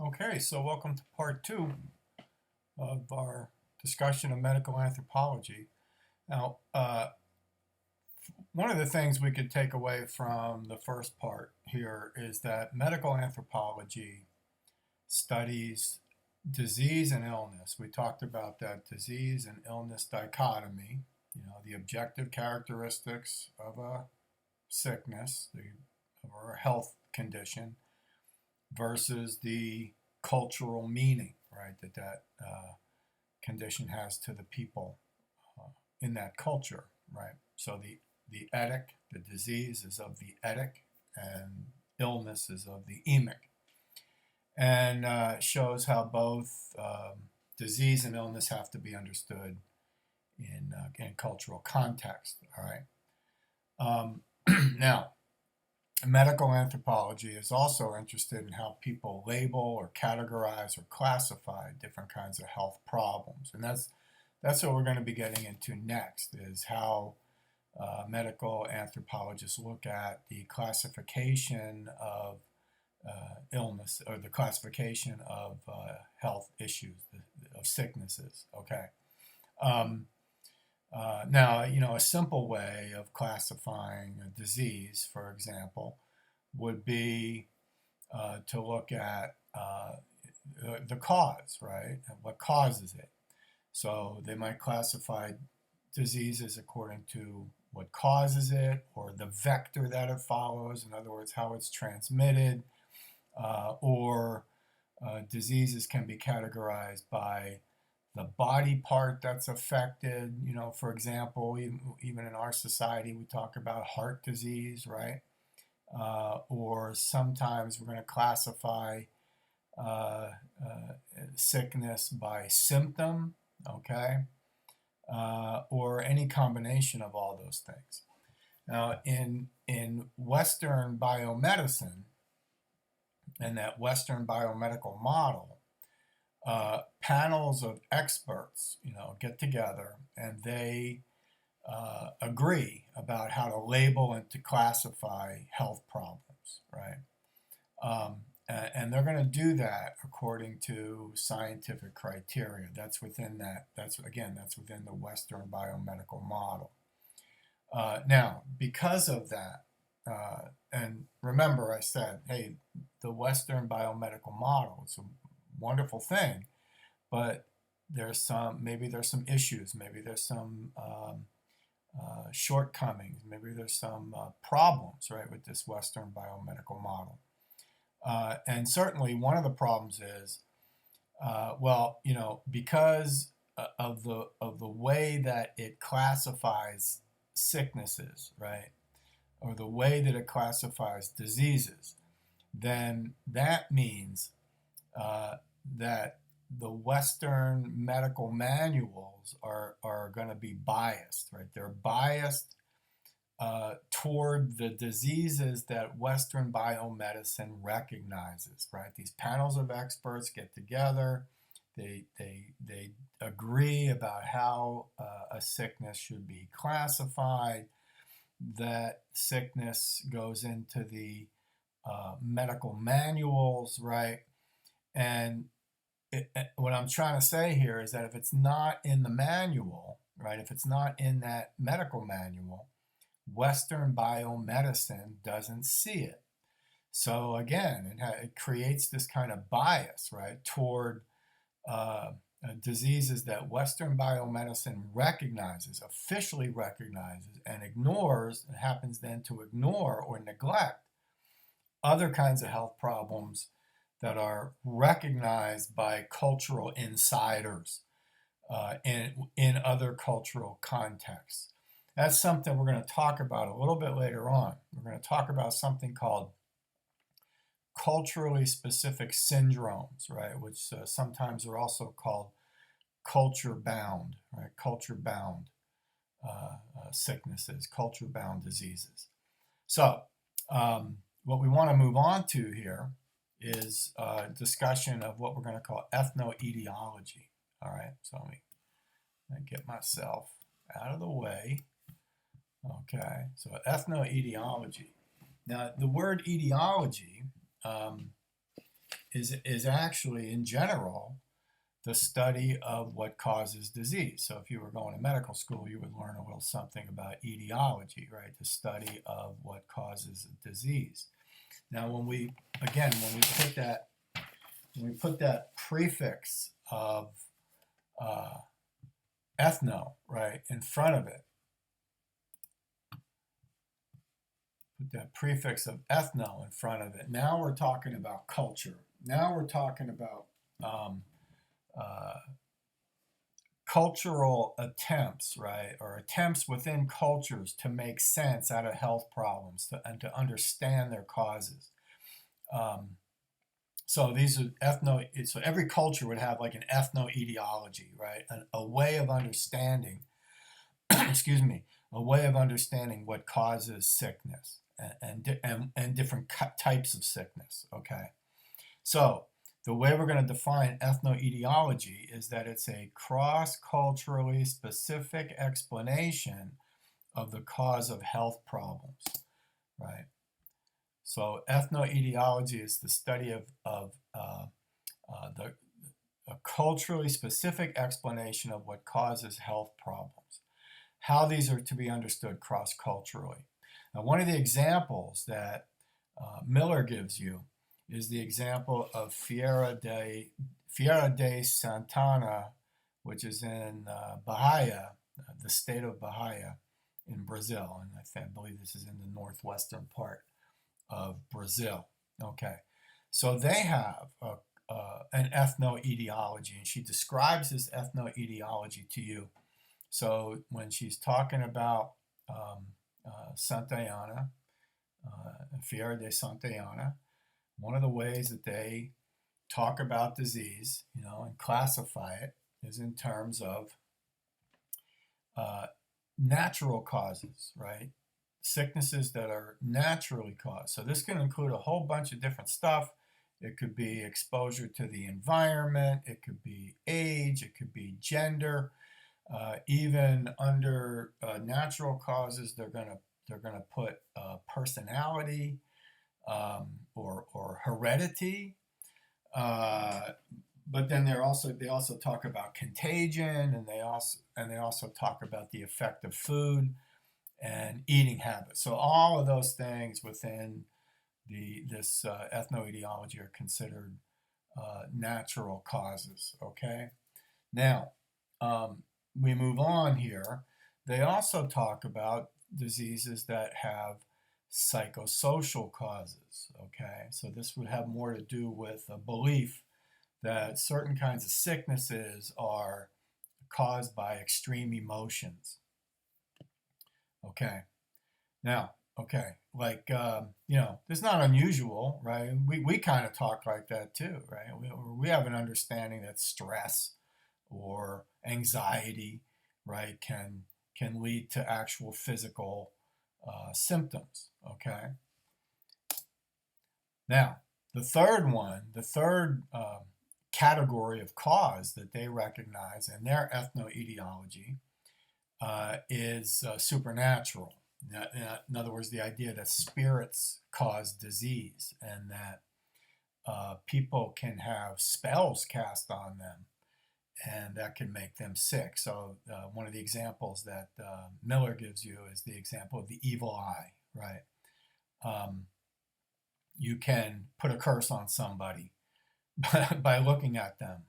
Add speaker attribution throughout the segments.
Speaker 1: Okay, so welcome to part two of our discussion of medical anthropology. Now, one of the things we could take away from the first part here is that medical anthropology studies disease and illness. We talked about that disease and illness dichotomy, the objective characteristics of a sickness or a health condition versus the cultural meaning, right, that condition has to the people in that culture, right? So the etic, the disease is of the etic, and illness is of the emic, and shows how both disease and illness have to be understood in cultural context. All right. Now, medical anthropology is also interested in how people label or categorize or classify different kinds of health problems, and that's what we're going to be getting into next. Is how medical anthropologists look at the classification of illness or the classification of health issues, of sicknesses. Okay. Um, Now, a simple way of classifying a disease, for example, would be to look at the cause, right? What causes it? So they might classify diseases according to what causes it or the vector that it follows, in other words, how it's transmitted, or diseases can be categorized by the body part that's affected. For example, even in our society, we talk about heart disease, right? Or sometimes we're going to classify uh, sickness by symptom, okay? Or any combination of all those things. Now, in Western biomedicine and that Western biomedical model, panels of experts, get together and they agree about how to label and to classify health problems, right? And they're going to do that according to scientific criteria. That's within that. That's within the Western biomedical model. Now, because of that, and remember, I said, hey, the Western biomedical model is a wonderful thing, but maybe there's some issues, maybe there's some shortcomings, maybe there's some problems, right, with this Western biomedical model. And certainly one of the problems is, because of the way that it classifies sicknesses, right, or the way that it classifies diseases, then that means that the Western medical manuals are going to be biased, right? They're biased toward the diseases that Western biomedicine recognizes, right? These panels of experts get together, they agree about how a sickness should be classified. That sickness goes into the medical manuals, right? And what I'm trying to say here is that if it's not in the manual, right, if it's not in that medical manual, Western biomedicine doesn't see it. So again, it creates this kind of bias, right, toward diseases that Western biomedicine recognizes, officially recognizes, and ignores, and happens then to ignore or neglect other kinds of health problems that are recognized by cultural insiders in other cultural contexts. That's something we're going to talk about a little bit later on. We're going to talk about something called culturally specific syndromes, right, which sometimes are also called culture bound, right, culture bound sicknesses, culture bound diseases. So, what we want to move on to here is a discussion of what we're going to call ethno-etiology. All right, so let me get myself out of the way. Okay, so ethno-etiology. Now, the word etiology is actually, in general, the study of what causes disease. So if you were going to medical school, you would learn a little something about etiology, right? The study of what causes disease. Now, when we put that prefix of ethno, right, in front of it, put that prefix of ethno in front of it. Now we're talking about culture. Now we're talking about cultural attempts, right, or attempts within cultures to make sense out of health problems and to understand their causes. So these are so every culture would have like an ethno-etiology, right, a way of understanding, excuse me, a way of understanding what causes sickness and different types of sickness, okay? So the way we're going to define ethno-etiology is that it's a cross-culturally specific explanation of the cause of health problems, right? So ethno-etiology is the study of a culturally specific explanation of what causes health problems, how these are to be understood cross-culturally. Now, one of the examples that Miller gives you is the example of Feira de Santana, which is in Bahia, the state of Bahia in Brazil. And I believe this is in the northwestern part of Brazil. Okay, so they have an ethno-etiology, and she describes this ethno-etiology to you. So when she's talking about Santa Ana, Feira de Santa Ana, one of the ways that they talk about disease, and classify it is in terms of natural causes, right? Sicknesses that are naturally caused. So this can include a whole bunch of different stuff. It could be exposure to the environment. It could be age. It could be gender. Even under natural causes, they're gonna put personality or heredity. But then they also talk about contagion, and they also talk about the effect of food and eating habits. So all of those things within this ethno-etiology are considered natural causes. Okay. Now we move on here. They also talk about diseases that have psychosocial causes. Okay, so this would have more to do with a belief that certain kinds of sicknesses are caused by extreme emotions. Okay, now, like, it's not unusual, right? We kind of talk like that too, right? We have an understanding that stress or anxiety, right, can lead to actual physical symptoms, okay? Now, the third category of cause that they recognize in their ethno-etiology is supernatural. In other words, the idea that spirits cause disease and that people can have spells cast on them and that can make them sick. So one of the examples that Miller gives you is the example of the evil eye, right? You can put a curse on somebody by looking at them,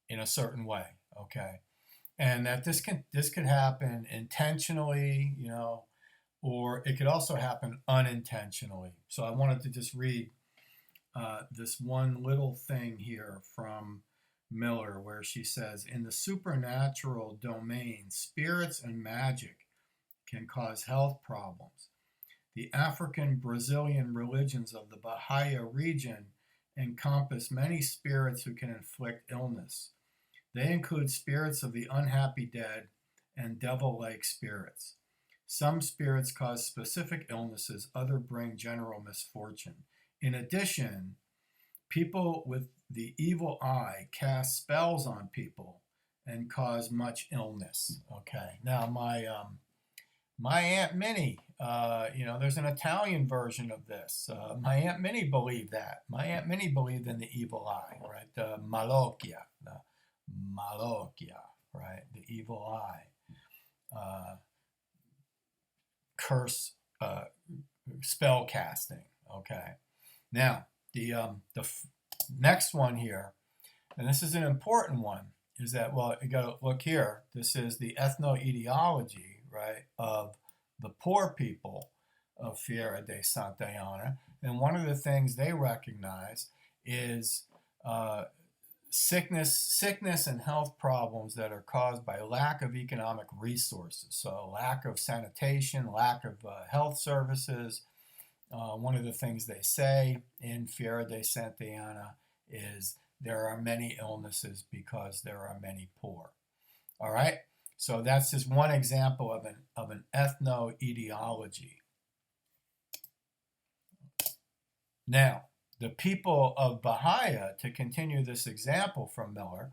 Speaker 1: in a certain way, okay? And that this could happen intentionally, or it could also happen unintentionally. So I wanted to just read this one little thing here from Miller, where she says, in the supernatural domain, spirits and magic can cause health problems. The African Brazilian religions of the Bahia region encompass many spirits who can inflict illness. They include spirits of the unhappy dead and devil-like spirits. Some spirits cause specific illnesses, others bring general misfortune. In addition, people with the evil eye cast spells on people and cause much illness. Okay, now My Aunt Minnie, there's an Italian version of this. My Aunt Minnie believed that. My Aunt Minnie believed in the evil eye, right? The Malocchia, right? The evil eye. Curse, spell casting, okay? Now, the next one here, and this is an important one, is that, well, you got to look here. This is the ethno-etiology, right, of the poor people of Fiera de Santa Ana. And one of the things they recognize is sickness and health problems that are caused by lack of economic resources. So lack of sanitation, lack of health services. One of the things they say in Fiera de Santa Ana is there are many illnesses because there are many poor. All right? So that's just one example of an ethno-etiology. Now, the people of Bahia, to continue this example from Miller,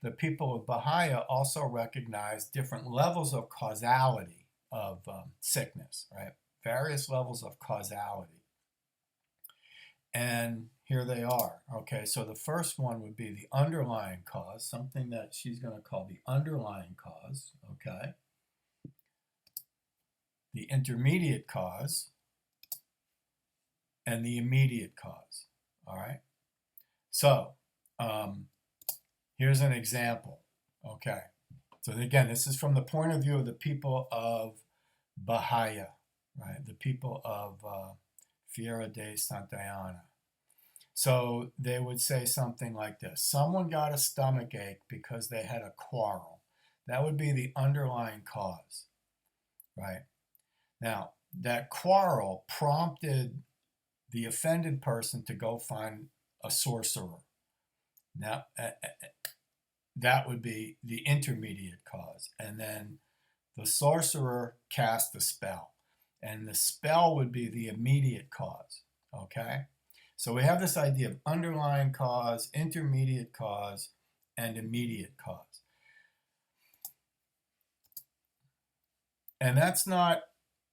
Speaker 1: the people of Bahia also recognize different levels of causality of sickness, right? Various levels of causality. And here they are. Okay, so the first one would be the underlying cause, something that she's going to call the underlying cause, okay? The intermediate cause, and the immediate cause, all right? So here's an example, okay? So again, this is from the point of view of the people of Bahia, right? The people of Fiera de Santa Ana. So they would say something like this. Someone got a stomach ache because they had a quarrel. That would be the underlying cause, right? Now, that quarrel prompted the offended person to go find a sorcerer. Now, that would be the intermediate cause. And then the sorcerer cast a spell. And the spell would be the immediate cause, okay? So we have this idea of underlying cause, intermediate cause, and immediate cause. And that's not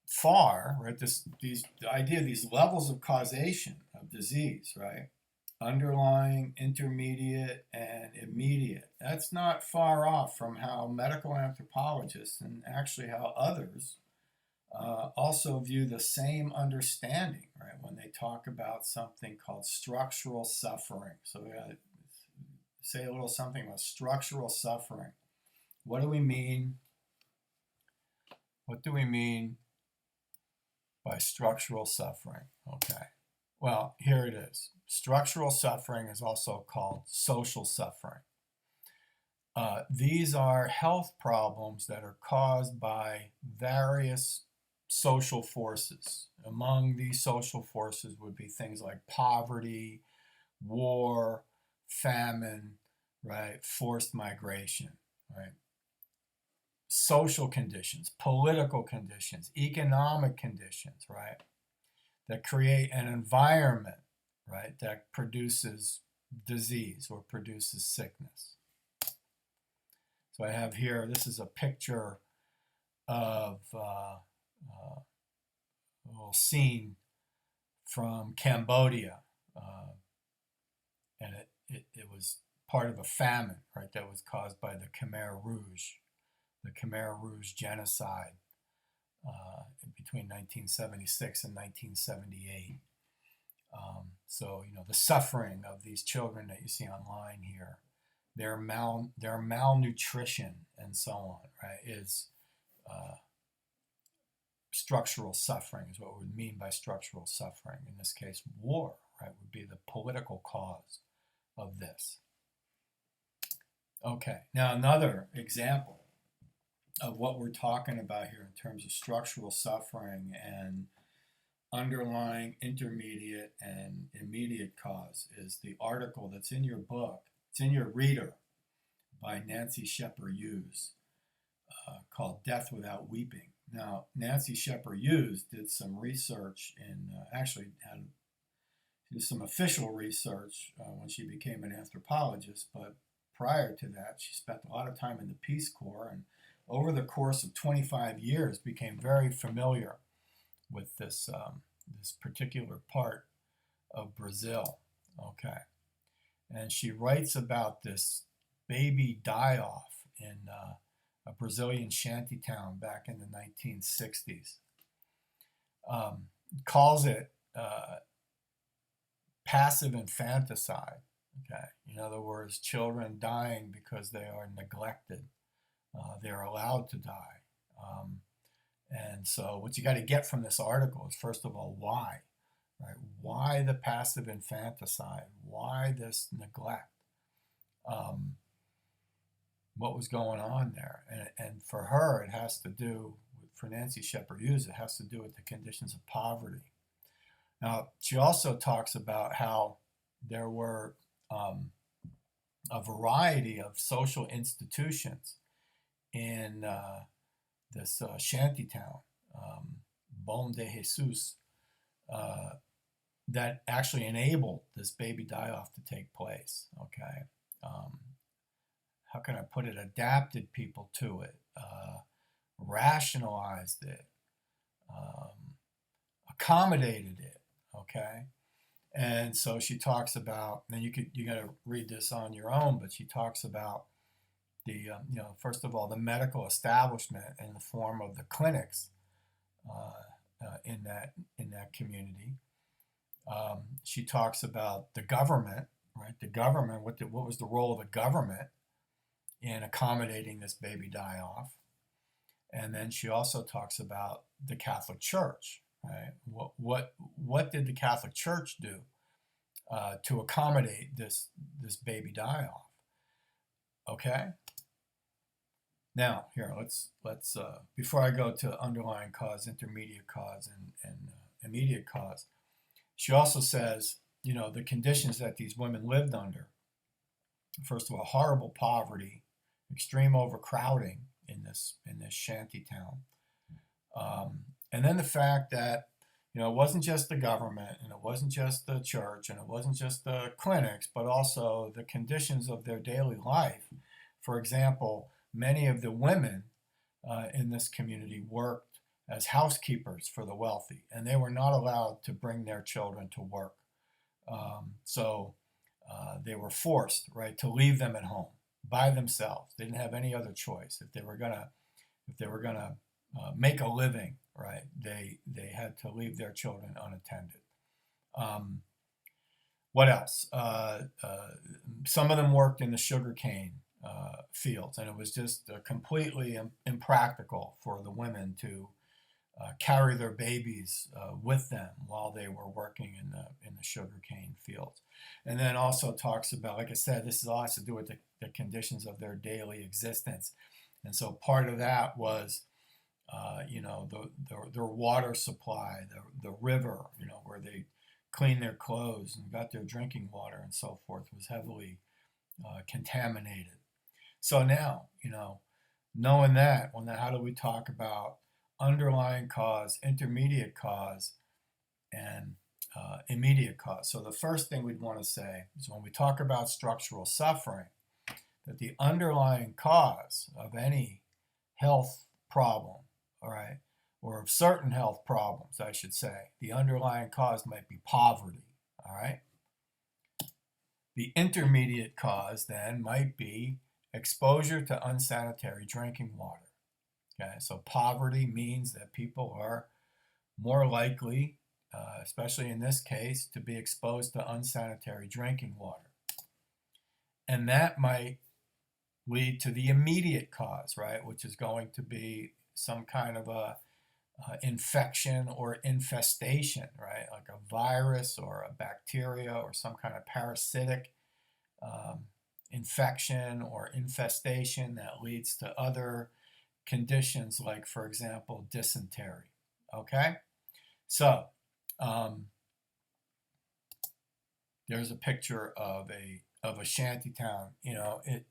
Speaker 1: far, right? The idea of these levels of causation of disease, right? Underlying, intermediate, and immediate. That's not far off from how medical anthropologists, and actually how others, also view the same understanding, right, when they talk about something called structural suffering. So we gotta say a little something about structural suffering. What do we mean? What do we mean by structural suffering? Okay. Well, here it is. Structural suffering is also called social suffering. These are health problems that are caused by various social forces. Among these social forces would be things like poverty, war, famine, right? Forced migration, right? Social conditions, political conditions, economic conditions, right? That create an environment, right? That produces disease or produces sickness. So I have here, this is a picture of a little scene from Cambodia. And it was part of a famine, right, that was caused by the Khmer Rouge genocide between 1976 and 1978. So, the suffering of these children that you see online here, their malnutrition and so on, right, is structural suffering, is what we would mean by structural suffering. In this case, war, right, would be the political cause of this. Okay, now another example of what we're talking about here in terms of structural suffering and underlying, intermediate, and immediate cause is the article that's in your book. It's in your reader by Nancy Shepard Hughes called Death Without Weeping. Now, Nancy Shepard Hughes did some research and actually did some official research when she became an anthropologist, but prior to that, she spent a lot of time in the Peace Corps, and over the course of 25 years, became very familiar with this particular part of Brazil. Okay. And she writes about this baby die-off in a Brazilian shantytown back in the 1960s. Calls it passive infanticide. Okay, in other words, children dying because they are neglected. They're allowed to die. And so, what you got to get from this article is, first of all, why? Right? Why the passive infanticide? Why this neglect? What was going on there? And for her, it has to do, for Nancy Shepherd Hughes, it has to do with the conditions of poverty. Now, she also talks about how there were a variety of social institutions in this shantytown, Bom de Jesus, that actually enabled this baby die-off to take place. Okay, how can I put it? Adapted people to it, rationalized it, accommodated it. Okay, and so she talks about, and you got to read this on your own, but she talks about the first of all, the medical establishment in the form of the clinics in that community. She talks about the government, right? The government, what was the role of the government in accommodating this baby die-off? And then she also talks about the Catholic Church, right? What did the Catholic Church do to accommodate this baby die-off? Okay. Now here, let's before I go to underlying cause, intermediate cause, and immediate cause, she also says, the conditions that these women lived under. First of all, horrible poverty, extreme overcrowding in this shanty town, and then the fact that it wasn't just the government, and it wasn't just the church, and it wasn't just the clinics, but also the conditions of their daily life. For example, many of the women in this community worked as housekeepers for the wealthy, and they were not allowed to bring their children to work. So they were forced, right, to leave them at home by themselves. They didn't have any other choice. If they were gonna make a living, right, they had to leave their children unattended. What else? Some of them worked in the sugarcane fields, and it was just completely impractical for the women to carry their babies with them while they were working in the sugarcane fields. And then also talks about, like I said, this all has to do with the conditions of their daily existence. And so part of that was, their water supply, the river, where they cleaned their clothes and got their drinking water and so forth, was heavily contaminated. So now, knowing that, how do we talk about underlying cause, intermediate cause, and immediate cause? So the first thing we'd want to say is, when we talk about structural suffering, that the underlying cause of any health problem, all right, or of certain health problems, I should say, the underlying cause might be poverty, all right? The intermediate cause then might be exposure to unsanitary drinking water. Okay, so poverty means that people are more likely, especially in this case, to be exposed to unsanitary drinking water. And that might lead to the immediate cause, right, which is going to be some kind of a infection or infestation, right, like a virus or a bacteria or some kind of parasitic infection or infestation that leads to other conditions, like, for example, dysentery. Okay, so there's a picture of a shanty town.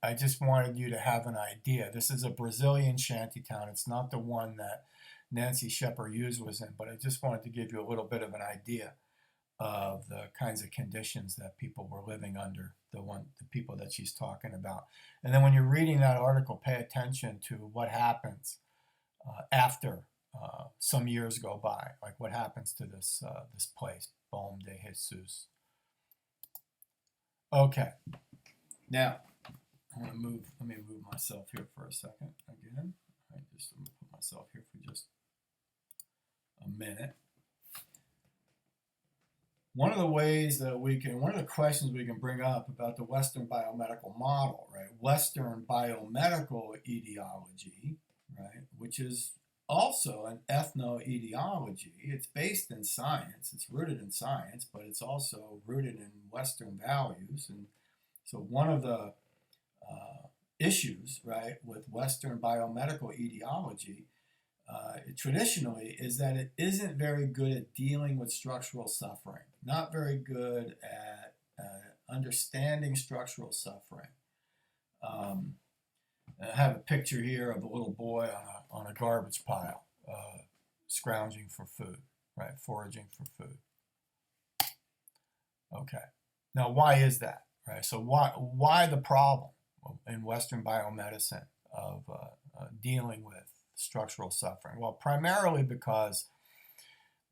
Speaker 1: I just wanted you to have an idea. This is a Brazilian shanty town. It's not the one that Nancy Shepherd Hughes was in, but I just wanted to give you a little bit of an idea of the kinds of conditions that people were living under, the people that she's talking about. And then when you're reading that article, pay attention to what happens after some years go by, like what happens to this place, Bom de Jesus. Okay, now I'm gonna move. Let me move myself here for a second again. I'm gonna put myself here for just a minute. One of the ways that one of the questions we can bring up about the Western biomedical model, right? Western biomedical etiology, right? Which is also an ethno-etiology. It's based in science. It's rooted in science, but it's also rooted in Western values. And so one of the issues, right, with Western biomedical etiology traditionally is that it isn't very good at dealing with structural suffering, not very good at understanding structural suffering. I have a picture here of a little boy on a garbage pile, scrounging for food, right, foraging for food. Okay, now why is that, right? So why the problem in Western biomedicine of dealing with structural suffering? Well, primarily because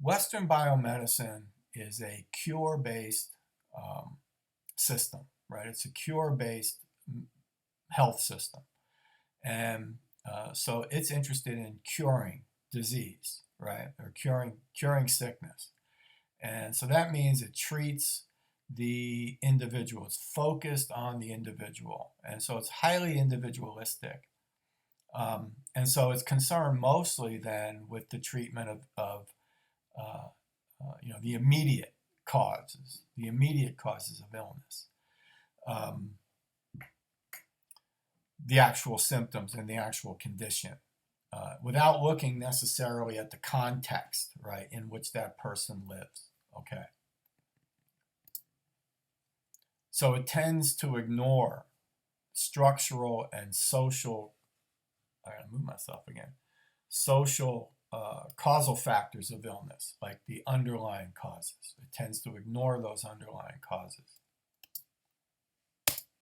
Speaker 1: Western biomedicine is a cure-based system, right? It's a cure-based health system. And so it's interested in curing disease, right? Or curing sickness. And so that means it treats the individual. It's focused on the individual. And so it's highly individualistic. And so it's concerned mostly then with the treatment of the immediate causes of illness, the actual symptoms and the actual condition, without looking necessarily at the context, right, in which that person lives. Okay. So it tends to ignore structural and social. I gotta move myself again. Social causal factors of illness, like the underlying causes. It tends to ignore those underlying causes.